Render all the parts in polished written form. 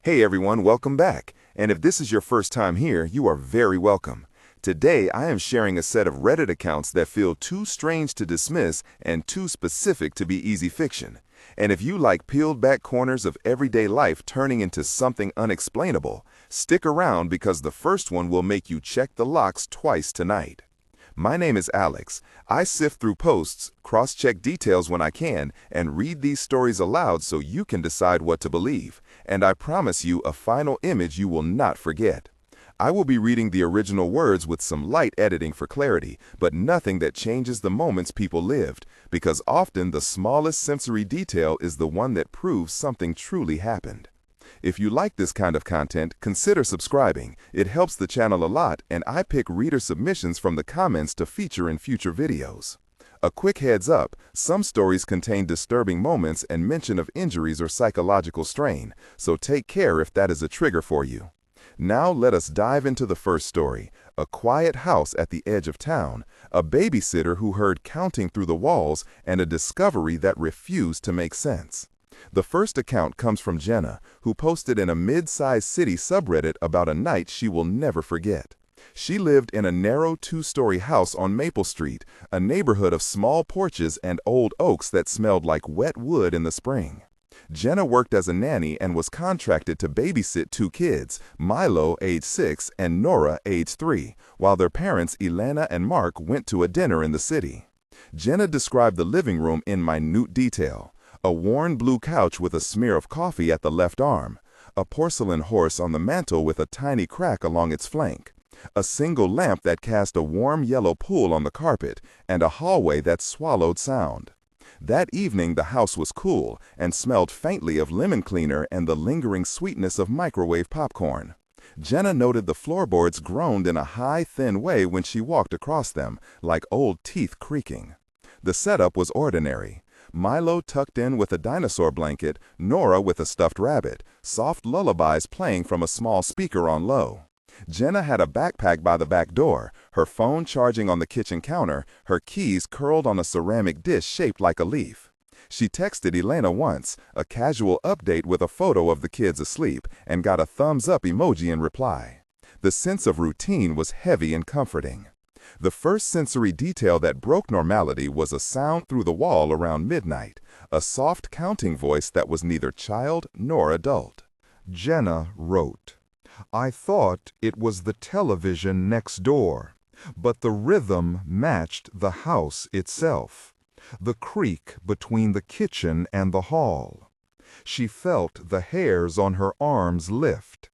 Hey everyone, welcome back. And if this is your first time here, you are very welcome. Today, I am sharing a set of Reddit accounts that feel too strange to dismiss and too specific to be easy fiction. And if you like peeled back corners of everyday life turning into something unexplainable, stick around because the first one will make you check the locks twice tonight. My name is Alex. I sift through posts, cross-check details when I can, and read these stories aloud so you can decide what to believe. And I promise you a final image you will not forget. I will be reading the original words with some light editing for clarity, but nothing that changes the moments people lived, because often the smallest sensory detail is the one that proves something truly happened. If you like this kind of content, consider subscribing. It helps the channel a lot, and I pick reader submissions from the comments to feature in future videos. A quick heads up, some stories contain disturbing moments and mention of injuries or psychological strain, so take care if that is a trigger for you. Now let us dive into the first story, a quiet house at the edge of town, a babysitter who heard counting through the walls, and a discovery that refused to make sense. The first account comes from Jenna, who posted in a mid-sized city subreddit about a night she will never forget. She lived in a narrow two-story house on Maple Street, a neighborhood of small porches and old oaks that smelled like wet wood in the spring. Jenna worked as a nanny and was contracted to babysit two kids, Milo, age 6, and Nora, age 3, while their parents, Elena and Mark, went to a dinner in the city. Jenna described the living room in minute detail. A worn blue couch with a smear of coffee at the left arm, a porcelain horse on the mantel with a tiny crack along its flank, a single lamp that cast a warm yellow pool on the carpet, and a hallway that swallowed sound. That evening the house was cool and smelled faintly of lemon cleaner and the lingering sweetness of microwave popcorn. Jenna noted the floorboards groaned in a high, thin way when she walked across them, like old teeth creaking. The setup was ordinary. Milo tucked in with a dinosaur blanket, Nora with a stuffed rabbit, soft lullabies playing from a small speaker on low. Jenna had a backpack by the back door, her phone charging on the kitchen counter, her keys curled on a ceramic dish shaped like a leaf. She texted Elena once, a casual update with a photo of the kids asleep, and got a thumbs-up emoji in reply. The sense of routine was heavy and comforting. The first sensory detail that broke normality was a sound through the wall around midnight, a soft counting voice that was neither child nor adult. Jenna wrote, "I thought it was the television next door, but the rhythm matched the house itself, the creak between the kitchen and the hall. She felt the hairs on her arms lift,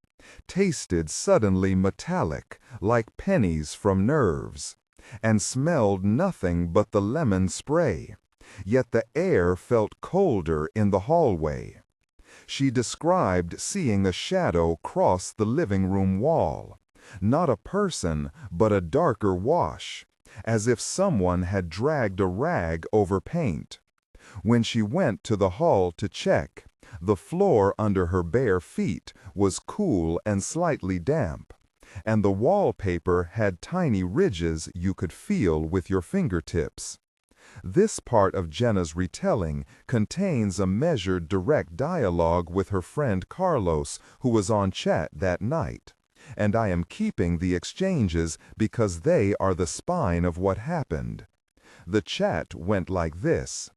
tasted suddenly metallic, like pennies from nerves, and smelled nothing but the lemon spray, yet the air felt colder in the hallway. She described seeing a shadow cross the living room wall, not a person, but a darker wash, as if someone had dragged a rag over paint. When she went to the hall to check, the floor under her bare feet was cool and slightly damp, and the wallpaper had tiny ridges you could feel with your fingertips." This part of Jenna's retelling contains a measured direct dialogue with her friend Carlos, who was on chat that night, and I am keeping the exchanges because they are the spine of what happened. The chat went like this.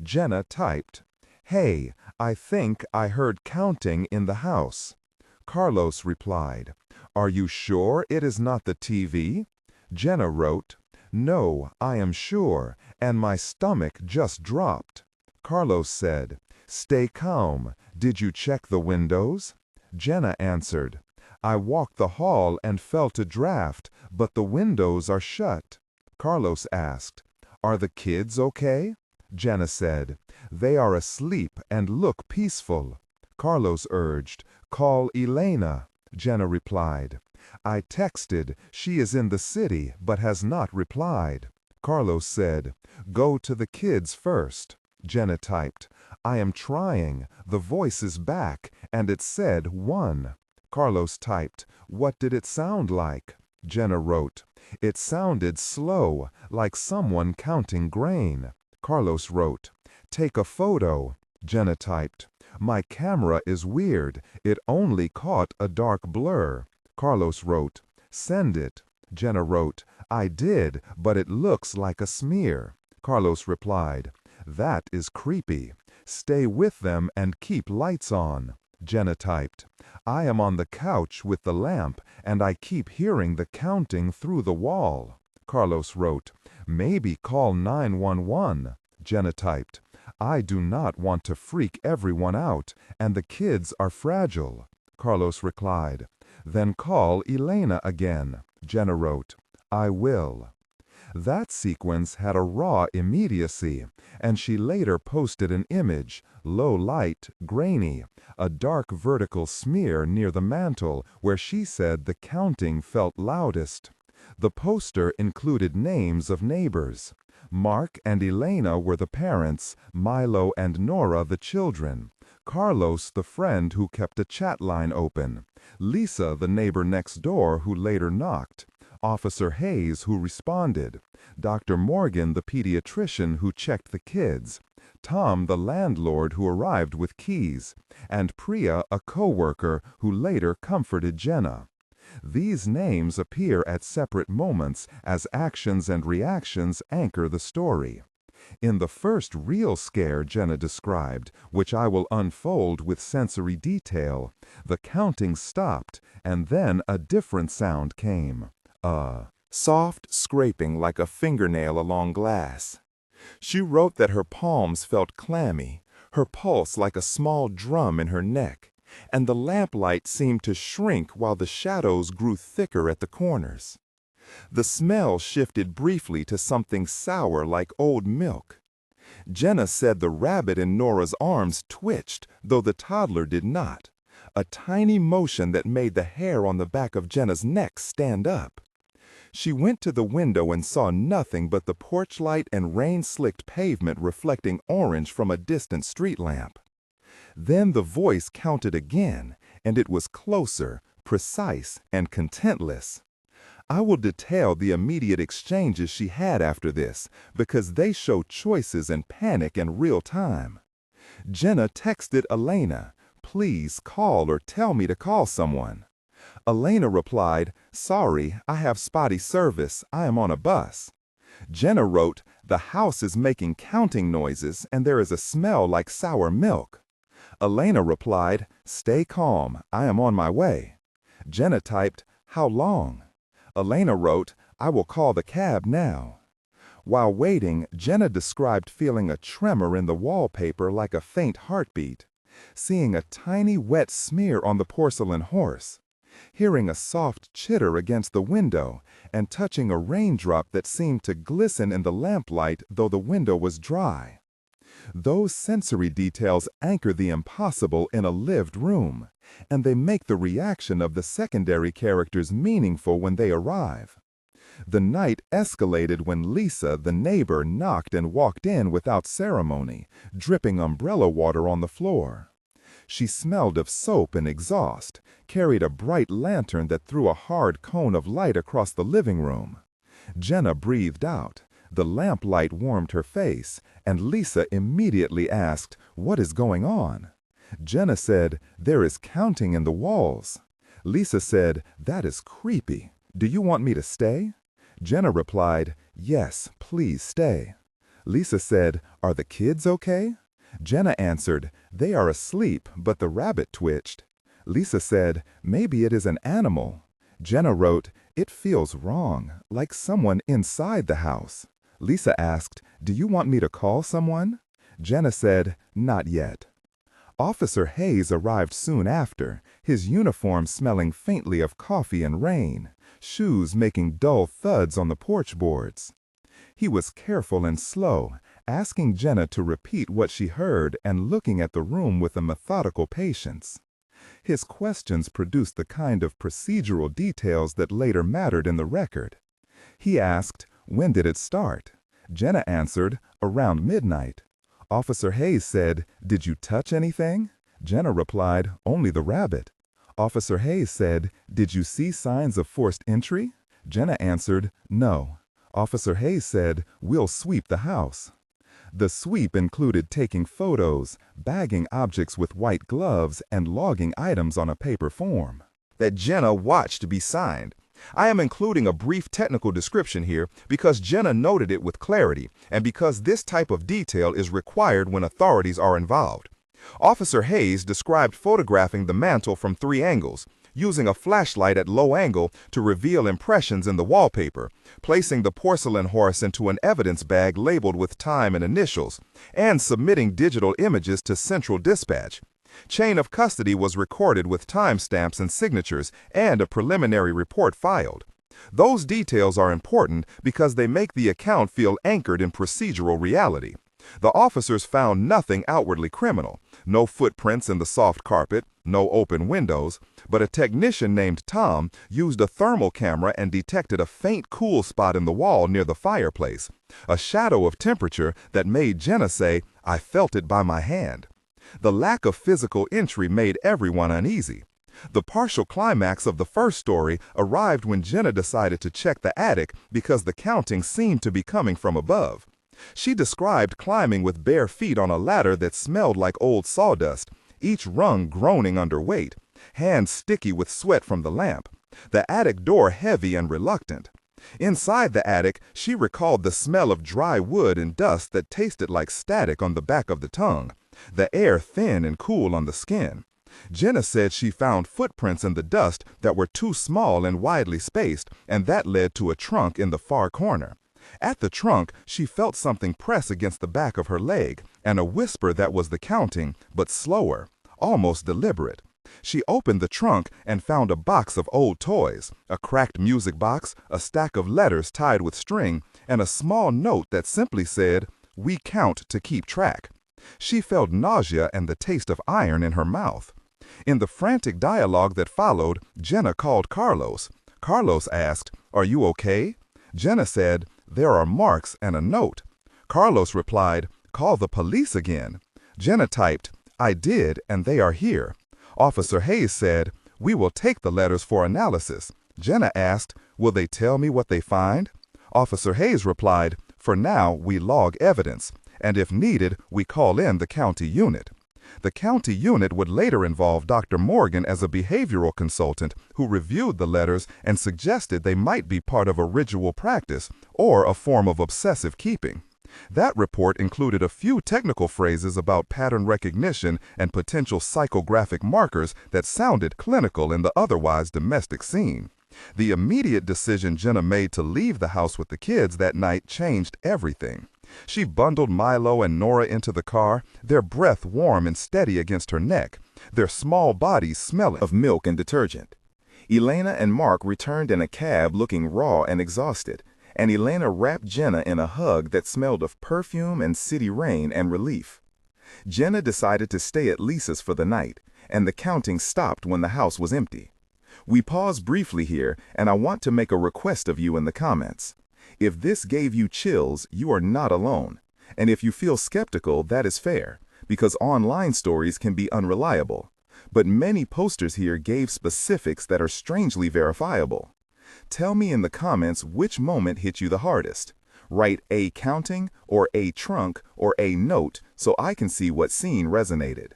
Jenna typed, "Hey, I think I heard counting in the house." Carlos replied, "Are you sure it is not the TV?" Jenna wrote, "No, I am sure, and my stomach just dropped." Carlos said, "Stay calm. Did you check the windows?" Jenna answered, "I walked the hall and felt a draft, but the windows are shut." Carlos asked, "Are the kids okay?" Jenna said, "They are asleep and look peaceful." Carlos urged, "Call Elena." Jenna replied, "I texted, she is in the city but has not replied." Carlos said, "Go to the kids first." Jenna typed, "I am trying, the voice is back, and it said 1. Carlos typed, "What did it sound like?" Jenna wrote, "It sounded slow, like someone counting grain." Carlos wrote, "Take a photo." Jenna typed, My camera is weird. It only caught a dark blur. Carlos wrote, "Send it." Jenna wrote, "I did, but it looks like a smear." Carlos replied, "That is creepy. Stay with them and keep lights on." Jenna typed, "I am on the couch with the lamp and I keep hearing the counting through the wall." Carlos wrote, "Maybe call 911." Jenna typed, "I do not want to freak everyone out, and the kids are fragile." Carlos replied, "Then call Elena again." Jenna wrote, "I will." That sequence had a raw immediacy, and she later posted an image, low light, grainy, a dark vertical smear near the mantel where she said the counting felt loudest. The poster included names of neighbors. Mark and Elena were the parents, Milo and Nora the children, Carlos the friend who kept a chat line open, Lisa the neighbor next door who later knocked, Officer Hayes who responded, Dr. Morgan the pediatrician who checked the kids, Tom the landlord who arrived with keys, and Priya a co-worker who later comforted Jenna. These names appear at separate moments as actions and reactions anchor the story. In the first real scare Jenna described, which I will unfold with sensory detail, the counting stopped and then a different sound came. A soft scraping like a fingernail along glass. She wrote that her palms felt clammy, her pulse like a small drum in her neck, and the lamplight seemed to shrink while the shadows grew thicker at the corners. The smell shifted briefly to something sour like old milk. Jenna said the rabbit in Nora's arms twitched, though the toddler did not, a tiny motion that made the hair on the back of Jenna's neck stand up. She went to the window and saw nothing but the porch light and rain-slicked pavement reflecting orange from a distant street lamp. Then the voice counted again, and it was closer, precise, and contentless. I will detail the immediate exchanges she had after this, because they show choices and panic in real time. Jenna texted Elena, "Please call or tell me to call someone." Elena replied, "Sorry, I have spotty service. I am on a bus." Jenna wrote, "The house is making counting noises and there is a smell like sour milk." Elena replied, "Stay calm. I am on my way." Jenna typed, "How long?" Elena wrote, "I will call the cab now." While waiting, Jenna described feeling a tremor in the wallpaper like a faint heartbeat, seeing a tiny wet smear on the porcelain horse, hearing a soft chitter against the window, and touching a raindrop that seemed to glisten in the lamplight though the window was dry. Those sensory details anchor the impossible in a lived room, and they make the reaction of the secondary characters meaningful when they arrive. The night escalated when Lisa, the neighbor, knocked and walked in without ceremony, dripping umbrella water on the floor. She smelled of soap and exhaust, carried a bright lantern that threw a hard cone of light across the living room. Jenna breathed out. The lamplight warmed her face, and Lisa immediately asked, "What is going on?" Jenna said, "There is counting in the walls." Lisa said, "That is creepy. Do you want me to stay?" Jenna replied, "Yes, please stay." Lisa said, "Are the kids okay?" Jenna answered, "They are asleep, but the rabbit twitched." Lisa said, "Maybe it is an animal." Jenna wrote, "It feels wrong, like someone inside the house." Lisa asked, "Do you want me to call someone?" Jenna said, "Not yet." Officer Hayes arrived soon after, his uniform smelling faintly of coffee and rain, shoes making dull thuds on the porch boards. He was careful and slow, asking Jenna to repeat what she heard and looking at the room with a methodical patience. His questions produced the kind of procedural details that later mattered in the record. He asked, "When did it start?" Jenna answered, "Around midnight." Officer Hayes said, "Did you touch anything?" Jenna replied, "Only the rabbit." Officer Hayes said, "Did you see signs of forced entry?" Jenna answered, "No." Officer Hayes said, "We'll sweep the house." The sweep included taking photos, bagging objects with white gloves, and logging items on a paper form that Jenna watched to be signed. I am including a brief technical description here because Jenna noted it with clarity and because this type of detail is required when authorities are involved. Officer Hayes described photographing the mantle from 3 angles, using a flashlight at low angle to reveal impressions in the wallpaper, placing the porcelain horse into an evidence bag labeled with time and initials, and submitting digital images to Central Dispatch. Chain of custody was recorded with timestamps and signatures and a preliminary report filed. Those details are important because they make the account feel anchored in procedural reality. The officers found nothing outwardly criminal, no footprints in the soft carpet, no open windows, but a technician named Tom used a thermal camera and detected a faint cool spot in the wall near the fireplace, a shadow of temperature that made Jenna say, "I felt it by my hand." The lack of physical entry made everyone uneasy. The partial climax of the first story arrived when Jenna decided to check the attic because the counting seemed to be coming from above. She described climbing with bare feet on a ladder that smelled like old sawdust, each rung groaning under weight, hands sticky with sweat from the lamp, the attic door heavy and reluctant. Inside the attic, she recalled the smell of dry wood and dust that tasted like static on the back of the tongue, the air thin and cool on the skin. Jenna said she found footprints in the dust that were too small and widely spaced, and that led to a trunk in the far corner. At the trunk, she felt something press against the back of her leg, and a whisper that was the counting, but slower, almost deliberate. She opened the trunk and found a box of old toys, a cracked music box, a stack of letters tied with string, and a small note that simply said, "We count to keep track." She felt nausea and the taste of iron in her mouth. In the frantic dialogue that followed, Jenna called Carlos. Carlos asked, "Are you okay?" Jenna said, "There are marks and a note." Carlos replied, "Call the police again." Jenna typed, "I did, and they are here." Officer Hayes said, "We will take the letters for analysis." Jenna asked, "Will they tell me what they find?" Officer Hayes replied, "For now, we log evidence, and if needed, we call in the county unit." The county unit would later involve Dr. Morgan as a behavioral consultant who reviewed the letters and suggested they might be part of a ritual practice or a form of obsessive keeping. That report included a few technical phrases about pattern recognition and potential psychographic markers that sounded clinical in the otherwise domestic scene. The immediate decision Jenna made to leave the house with the kids that night changed everything. She bundled Milo and Nora into the car, their breath warm and steady against her neck, their small bodies smelling of milk and detergent. Elena and Mark returned in a cab looking raw and exhausted, and Elena wrapped Jenna in a hug that smelled of perfume and city rain and relief. Jenna decided to stay at Lisa's for the night, and the counting stopped when the house was empty. We pause briefly here, and I want to make a request of you in the comments. If this gave you chills, you are not alone. And if you feel skeptical, that is fair, because online stories can be unreliable. But many posters here gave specifics that are strangely verifiable. Tell me in the comments which moment hit you the hardest. Write a counting, or a trunk, or a note so I can see what scene resonated.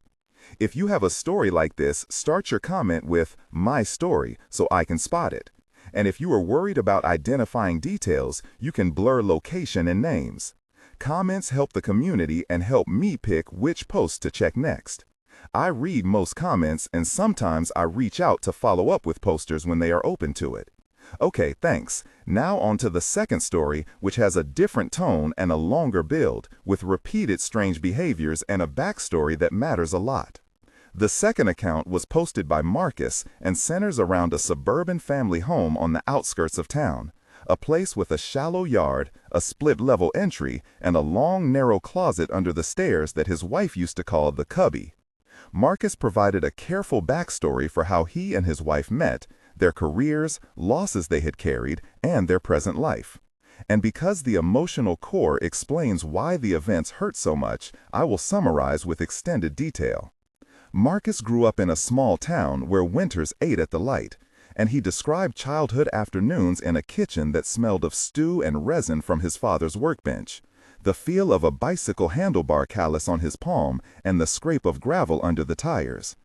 If you have a story like this, start your comment with "my story" so I can spot it. And if you are worried about identifying details, you can blur location and names. Comments help the community and help me pick which post to check next. I read most comments, and sometimes I reach out to follow up with posters when they are open to it. Okay, thanks. Now on to the second story, which has a different tone and a longer build, with repeated strange behaviors and a backstory that matters a lot. The second account was posted by Marcus and centers around a suburban family home on the outskirts of town, a place with a shallow yard, a split-level entry, and a long, narrow closet under the stairs that his wife used to call the cubby. Marcus provided a careful backstory for how he and his wife met, their careers, losses they had carried, and their present life. And because the emotional core explains why the events hurt so much, I will summarize with extended detail. Marcus grew up in a small town where winters ate at the light, and he described childhood afternoons in a kitchen that smelled of stew and resin from his father's workbench. the feel of a bicycle handlebar callus on his palm, and the scrape of gravel under the tires.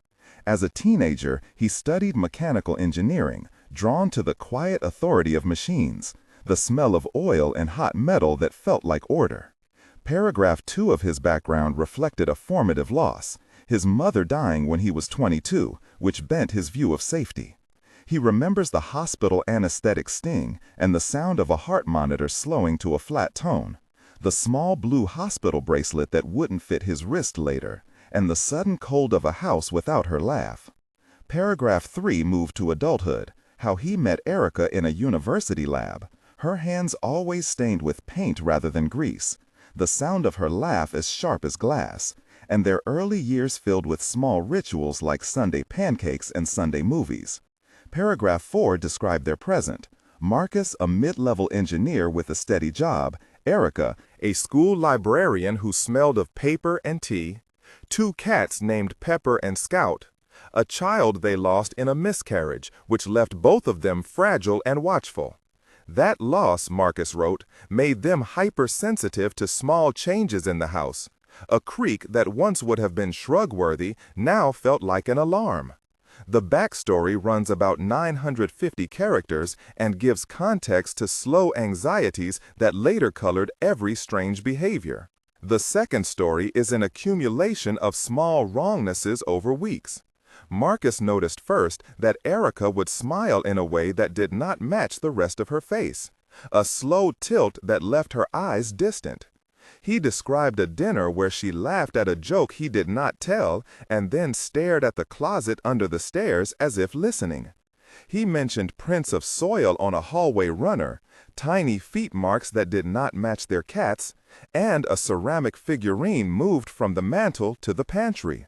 As a teenager, he studied mechanical engineering, drawn to the quiet authority of machines, the smell of oil and hot metal that felt like order. Paragraph 2 of his background reflected a formative loss, his mother dying when he was 22, which bent his view of safety. He remembers the hospital anesthetic sting and the sound of a heart monitor slowing to a flat tone, the small blue hospital bracelet that wouldn't fit his wrist later, and the sudden cold of a house without her laugh. Paragraph 3 moved to adulthood, how he met Erica in a university lab, her hands always stained with paint rather than grease, the sound of her laugh as sharp as glass, and their early years filled with small rituals like Sunday pancakes and Sunday movies. Paragraph 4 described their present. Marcus, a mid-level engineer with a steady job, Erica, a school librarian who smelled of paper and tea, 2 cats named Pepper and Scout, a child they lost in a miscarriage, which left both of them fragile and watchful. That loss, Marcus wrote, made them hypersensitive to small changes in the house. A creak that once would have been shrug-worthy now felt like an alarm. The backstory runs about 950 characters and gives context to slow anxieties that later colored every strange behavior. The second story is an accumulation of small wrongnesses over weeks. Marcus noticed first that Erica would smile in a way that did not match the rest of her face, a slow tilt that left her eyes distant. He described a dinner where she laughed at a joke he did not tell and then stared at the closet under the stairs as if listening. He mentioned prints of soil on a hallway runner, tiny feet marks that did not match their cats, and a ceramic figurine moved from the mantel to the pantry.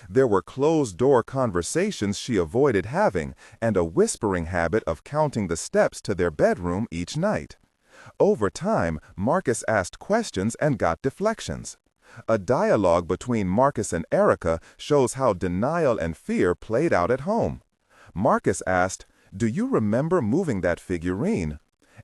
There were closed-door conversations she avoided having and a whispering habit of counting the steps to their bedroom each night. Over time, Marcus asked questions and got deflections. A dialogue between Marcus and Erica shows how denial and fear played out at home. Marcus asked, "Do you remember moving that figurine?"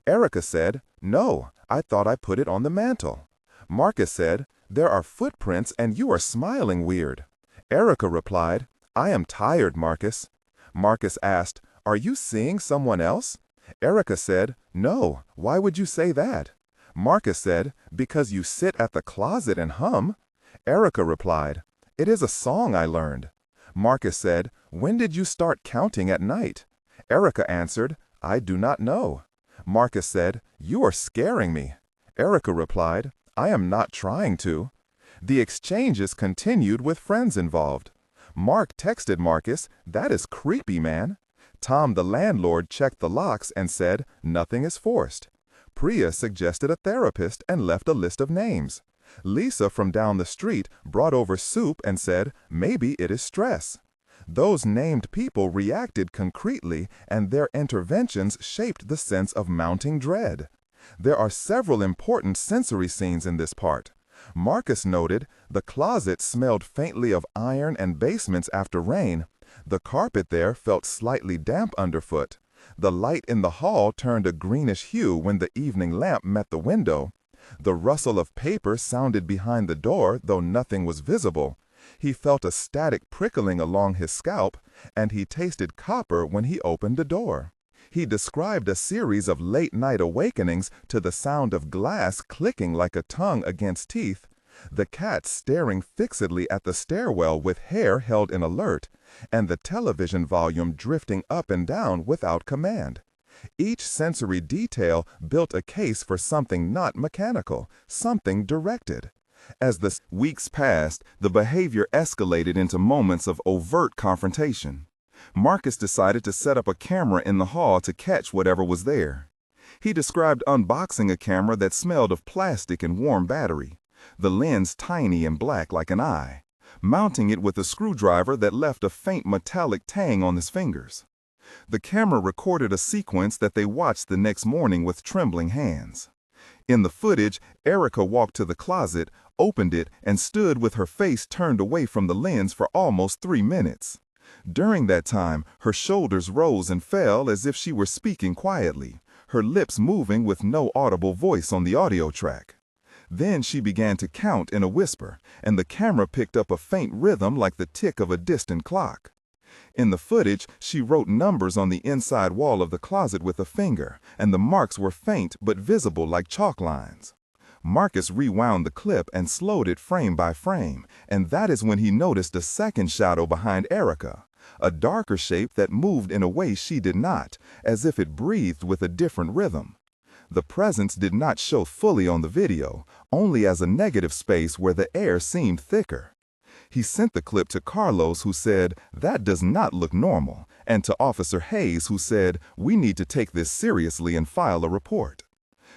Erica said, "No, I thought I put it on the mantel." Marcus said, "There are footprints and you are smiling weird." Erica replied, "I am tired, Marcus." Marcus asked, "Are you seeing someone else?" Erica said, "No, why would you say that?" Marcus said, "Because you sit at the closet and hum." Erica replied, "It is a song I learned." Marcus said, "When did you start counting at night?" Erica answered, "I do not know." Marcus said, "You are scaring me." Erica replied, "I am not trying to." The exchanges continued with friends involved. Mark texted Marcus, "That is creepy, man." Tom, the landlord, checked the locks and said, "Nothing is forced." Priya suggested a therapist and left a list of names. Lisa from down the street brought over soup and said, "Maybe it is stress." Those named people reacted concretely, and their interventions shaped the sense of mounting dread. There are several important sensory scenes in this part. Marcus noted, the closet smelled faintly of iron and basements after rain. The carpet there felt slightly damp underfoot. The light in the hall turned a greenish hue when the evening lamp met the window. The rustle of paper sounded behind the door, though nothing was visible. He felt a static prickling along his scalp, and he tasted copper when he opened the door. He described a series of late-night awakenings to the sound of glass clicking like a tongue against teeth, the cat staring fixedly at the stairwell with hair held in alert, and the television volume drifting up and down without command. Each sensory detail built a case for something not mechanical, something directed. As the weeks passed, the behavior escalated into moments of overt confrontation. Marcus decided to set up a camera in the hall to catch whatever was there. He described unboxing a camera that smelled of plastic and warm battery, the lens tiny and black like an eye, mounting it with a screwdriver that left a faint metallic tang on his fingers. The camera recorded a sequence that they watched the next morning with trembling hands. In the footage, Erica walked to the closet, opened it, and stood with her face turned away from the lens for almost 3 minutes. During that time, her shoulders rose and fell as if she were speaking quietly, her lips moving with no audible voice on the audio track. Then she began to count in a whisper, and the camera picked up a faint rhythm like the tick of a distant clock. In the footage, she wrote numbers on the inside wall of the closet with a finger, and the marks were faint but visible like chalk lines. Marcus rewound the clip and slowed it frame by frame, and that is when he noticed a second shadow behind Erica, a darker shape that moved in a way she did not, as if it breathed with a different rhythm. The presence did not show fully on the video, only as a negative space where the air seemed thicker. He sent the clip to Carlos, who said, "That does not look normal," and to Officer Hayes, who said, "We need to take this seriously and file a report."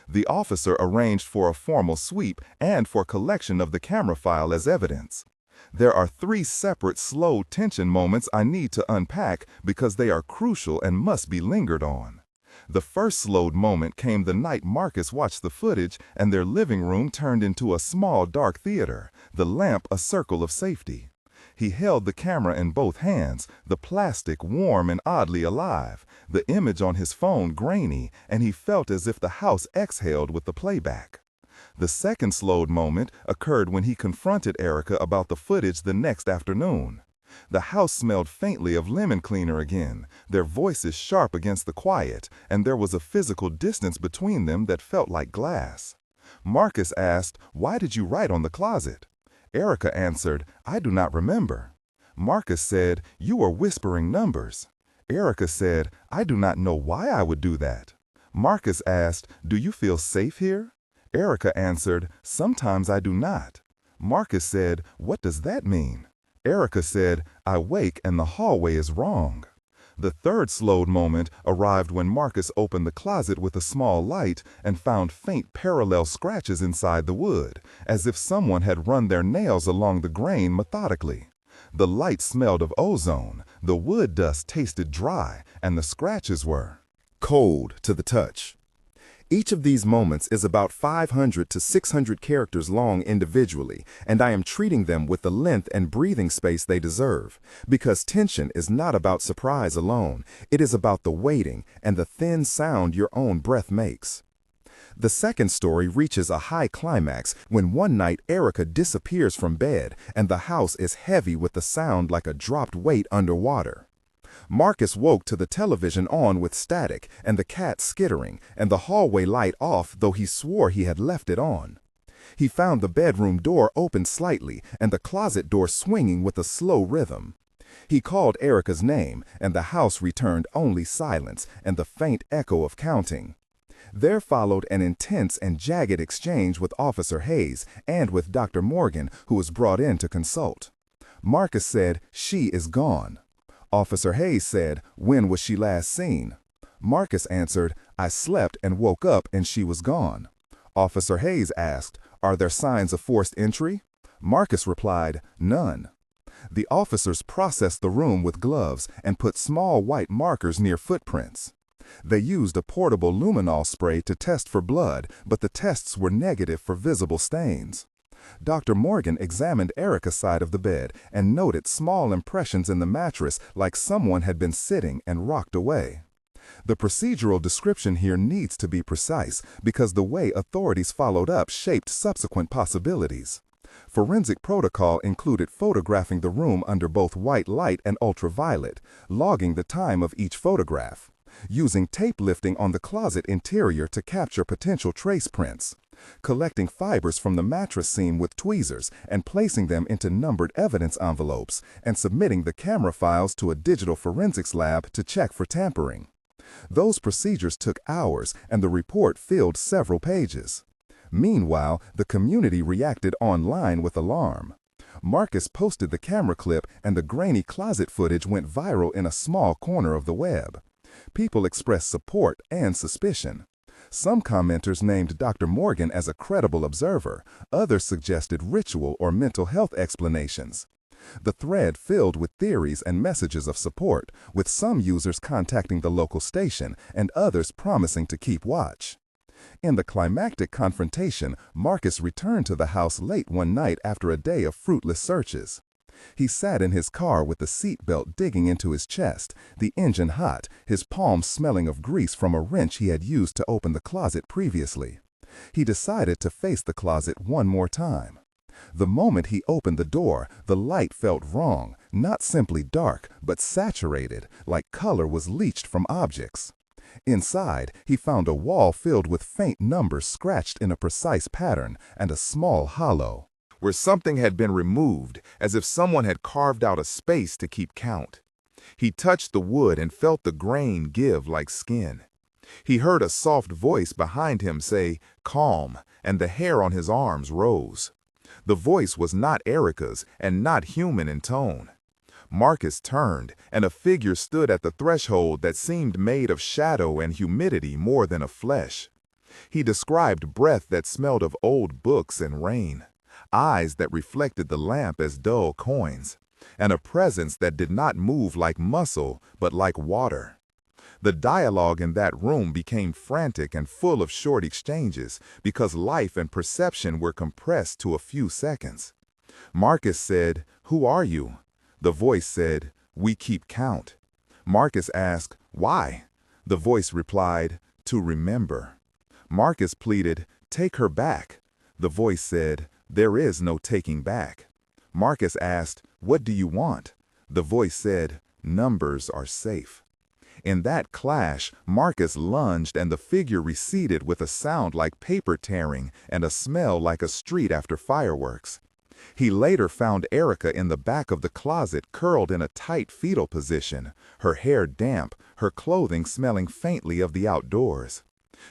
The officer arranged for a formal sweep and for collection of the camera file as evidence. There are 3 separate slow tension moments I need to unpack because they are crucial and must be lingered on. The first slowed moment came the night Marcus watched the footage and their living room turned into a small dark theater, the lamp a circle of safety. He held the camera in both hands, the plastic warm and oddly alive, the image on his phone grainy, and he felt as if the house exhaled with the playback. The second slowed moment occurred when he confronted Erica about the footage the next afternoon. The house smelled faintly of lemon cleaner again, their voices sharp against the quiet, and there was a physical distance between them that felt like glass. Marcus asked, "Why did you write on the closet?" Erica answered, "I do not remember." Marcus said, "You are whispering numbers." Erica said, "I do not know why I would do that." Marcus asked, "Do you feel safe here?" Erica answered, "Sometimes I do not." Marcus said, "What does that mean?" Erica said, "I wake and the hallway is wrong." The third slowed moment arrived when Marcus opened the closet with a small light and found faint parallel scratches inside the wood, as if someone had run their nails along the grain methodically. The light smelled of ozone, the wood dust tasted dry, and the scratches were cold to the touch. Each of these moments is about 500 to 600 characters long individually, and I am treating them with the length and breathing space they deserve, because tension is not about surprise alone, it is about the waiting and the thin sound your own breath makes. The second story reaches a high climax when one night Erica disappears from bed and the house is heavy with the sound like a dropped weight underwater. Marcus woke to the television on with static and the cat skittering and the hallway light off, though he swore he had left it on. He found the bedroom door open slightly and the closet door swinging with a slow rhythm. He called Erica's name and the house returned only silence and the faint echo of counting. There followed an intense and jagged exchange with Officer Hayes and with Dr. Morgan, who was brought in to consult. Marcus said, "She is gone." Officer Hayes said, "When was she last seen?" Marcus answered, "I slept and woke up and she was gone." Officer Hayes asked, "Are there signs of forced entry?" Marcus replied, "None." The officers processed the room with gloves and put small white markers near footprints. They used a portable luminol spray to test for blood, but the tests were negative for visible stains. Dr. Morgan examined Erica's side of the bed and noted small impressions in the mattress like someone had been sitting and rocked away. The procedural description here needs to be precise because the way authorities followed up shaped subsequent possibilities. Forensic protocol included photographing the room under both white light and ultraviolet, logging the time of each photograph, using tape lifting on the closet interior to capture potential trace prints, collecting fibers from the mattress seam with tweezers and placing them into numbered evidence envelopes, and submitting the camera files to a digital forensics lab to check for tampering. Those procedures took hours, and the report filled several pages. Meanwhile, the community reacted online with alarm. Marcus posted the camera clip, and the grainy closet footage went viral in a small corner of the web. People expressed support and suspicion. Some commenters named Dr. Morgan as a credible observer, others suggested ritual or mental health explanations. The thread filled with theories and messages of support, with some users contacting the local station and others promising to keep watch. In the climactic confrontation, Marcus returned to the house late one night after a day of fruitless searches. He sat in his car with the seatbelt digging into his chest, the engine hot, his palms smelling of grease from a wrench he had used to open the closet previously. He decided to face the closet one more time. The moment he opened the door, the light felt wrong, not simply dark, but saturated, like color was leached from objects. Inside, he found a wall filled with faint numbers scratched in a precise pattern and a small hollow, where something had been removed, as if someone had carved out a space to keep count. He touched the wood and felt the grain give like skin. He heard a soft voice behind him say, "Calm," and the hair on his arms rose. The voice was not Erica's and not human in tone. Marcus turned, and a figure stood at the threshold that seemed made of shadow and humidity more than of flesh. He described breath that smelled of old books and rain, eyes that reflected the lamp as dull coins, and a presence that did not move like muscle, but like water. The dialogue in that room became frantic and full of short exchanges because life and perception were compressed to a few seconds. Marcus said, "Who are you?" The voice said, "We keep count." Marcus asked, "Why?" The voice replied, "To remember." Marcus pleaded, "Take her back." The voice said, "There is no taking back." Marcus asked, "What do you want?" The voice said, "Numbers are safe." In that clash, Marcus lunged and the figure receded with a sound like paper tearing and a smell like a street after fireworks. He later found Erica in the back of the closet, curled in a tight fetal position, her hair damp, her clothing smelling faintly of the outdoors.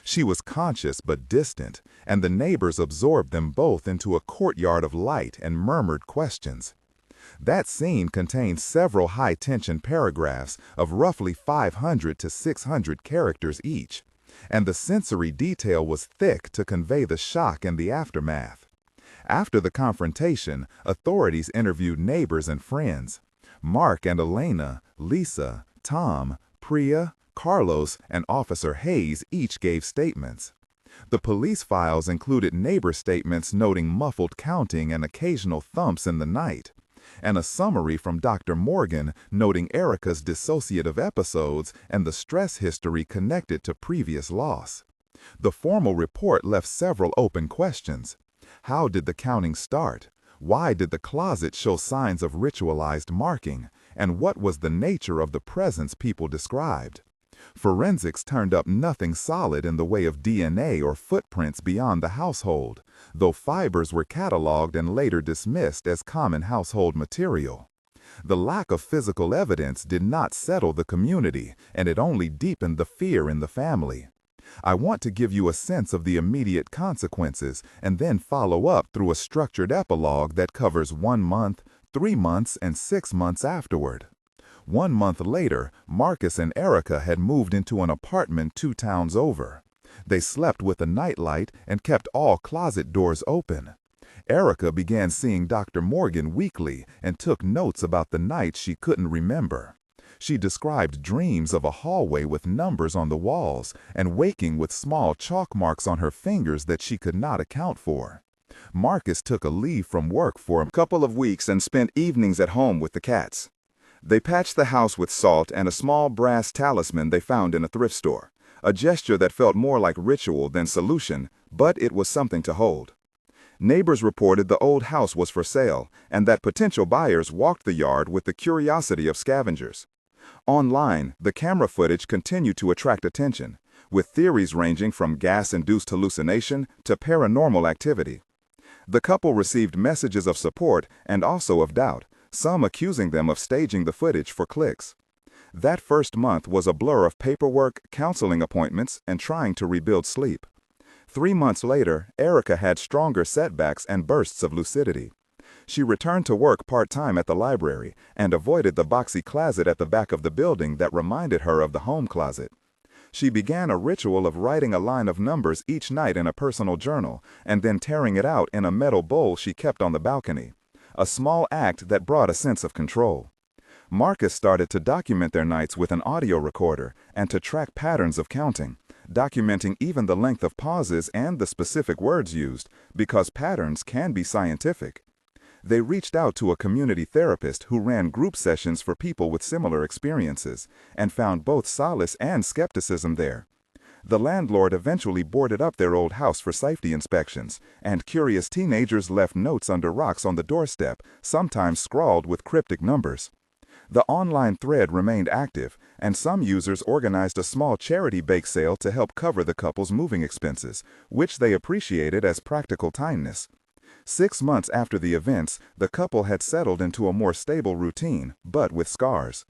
She was conscious but distant, and the neighbors absorbed them both into a courtyard of light and murmured questions. That scene contained several high-tension paragraphs of roughly 500 to 600 characters each, and the sensory detail was thick to convey the shock and the aftermath. After the confrontation, authorities interviewed neighbors and friends. Mark and Elena, Lisa, Tom, Priya, Carlos, and Officer Hayes each gave statements. The police files included neighbor statements noting muffled counting and occasional thumps in the night, and a summary from Dr. Morgan noting Erica's dissociative episodes and the stress history connected to previous loss. The formal report left several open questions. How did the counting start? Why did the closet show signs of ritualized marking? And what was the nature of the presence people described? Forensics turned up nothing solid in the way of DNA or footprints beyond the household, though fibers were cataloged and later dismissed as common household material. The lack of physical evidence did not settle the community, and it only deepened the fear in the family. I want to give you a sense of the immediate consequences and then follow up through a structured epilogue that covers 1 month, 3 months, and 6 months afterward. 1 month later, Marcus and Erica had moved into an apartment 2 towns over. They slept with a nightlight and kept all closet doors open. Erica began seeing Dr. Morgan weekly and took notes about the nights she couldn't remember. She described dreams of a hallway with numbers on the walls and waking with small chalk marks on her fingers that she could not account for. Marcus took a leave from work for a couple of weeks and spent evenings at home with the cats. They patched the house with salt and a small brass talisman they found in a thrift store, a gesture that felt more like ritual than solution, but it was something to hold. Neighbors reported the old house was for sale and that potential buyers walked the yard with the curiosity of scavengers. Online, the camera footage continued to attract attention, with theories ranging from gas-induced hallucination to paranormal activity. The couple received messages of support and also of doubt, some accusing them of staging the footage for clicks. That first month was a blur of paperwork, counseling appointments, and trying to rebuild sleep. 3 months later, Erica had stronger setbacks and bursts of lucidity. She returned to work part-time at the library and avoided the boxy closet at the back of the building that reminded her of the home closet. She began a ritual of writing a line of numbers each night in a personal journal and then tearing it out in a metal bowl she kept on the balcony, a small act that brought a sense of control. Marcus started to document their nights with an audio recorder and to track patterns of counting, documenting even the length of pauses and the specific words used, because patterns can be scientific. They reached out to a community therapist who ran group sessions for people with similar experiences and found both solace and skepticism there. The landlord eventually boarded up their old house for safety inspections, and curious teenagers left notes under rocks on the doorstep, sometimes scrawled with cryptic numbers. The online thread remained active, and some users organized a small charity bake sale to help cover the couple's moving expenses, which they appreciated as practical kindness. 6 months after the events, the couple had settled into a more stable routine, but with scars.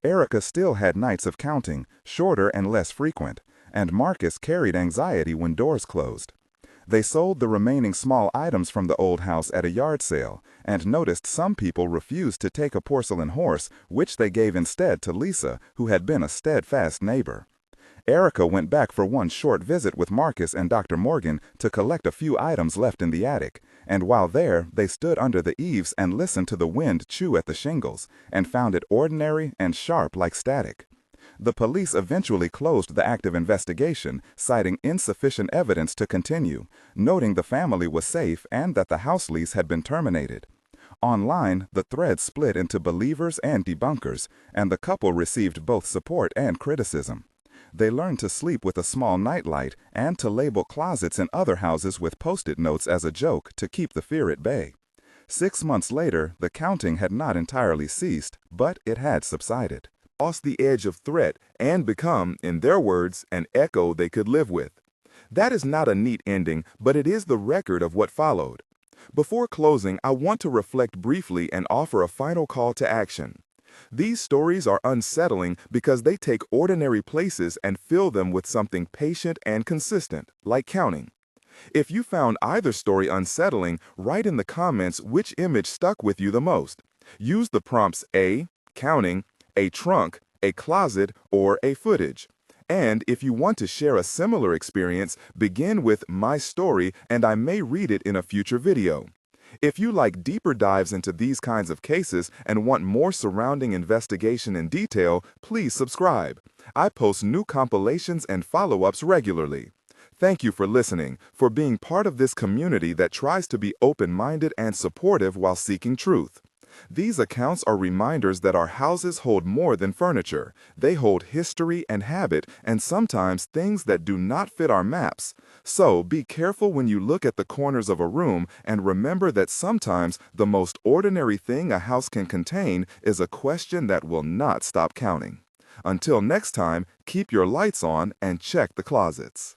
Erica still had nights of counting, shorter and less frequent, and Marcus carried anxiety when doors closed. They sold the remaining small items from the old house at a yard sale, and noticed some people refused to take a porcelain horse, which they gave instead to Lisa, who had been a steadfast neighbor. Erica went back for one short visit with Marcus and Dr. Morgan to collect a few items left in the attic, and while there, they stood under the eaves and listened to the wind chew at the shingles, and found it ordinary and sharp like static. The police eventually closed the active investigation, citing insufficient evidence to continue, noting the family was safe and that the house lease had been terminated. Online, the thread split into believers and debunkers, and the couple received both support and criticism. They learned to sleep with a small nightlight and to label closets in other houses with post-it notes as a joke to keep the fear at bay. 6 months later, the counting had not entirely ceased, but it had subsided. Lost the edge of threat and become, in their words, an echo they could live with. That is not a neat ending, but it is the record of what followed. Before closing, I want to reflect briefly and offer a final call to action. These stories are unsettling because they take ordinary places and fill them with something patient and consistent, like counting. If you found either story unsettling, write in the comments which image stuck with you the most. Use the prompts A, counting, a trunk, a closet, or a footage. And if you want to share a similar experience, begin with my story and I may read it in a future video. If you like deeper dives into these kinds of cases and want more surrounding investigation and detail, please subscribe. I post new compilations and follow-ups regularly. Thank you for listening, for being part of this community that tries to be open-minded and supportive while seeking truth. These accounts are reminders that our houses hold more than furniture. They hold history and habit, and sometimes things that do not fit our maps. So be careful when you look at the corners of a room, and remember that sometimes the most ordinary thing a house can contain is a question that will not stop counting. Until next time, keep your lights on and check the closets.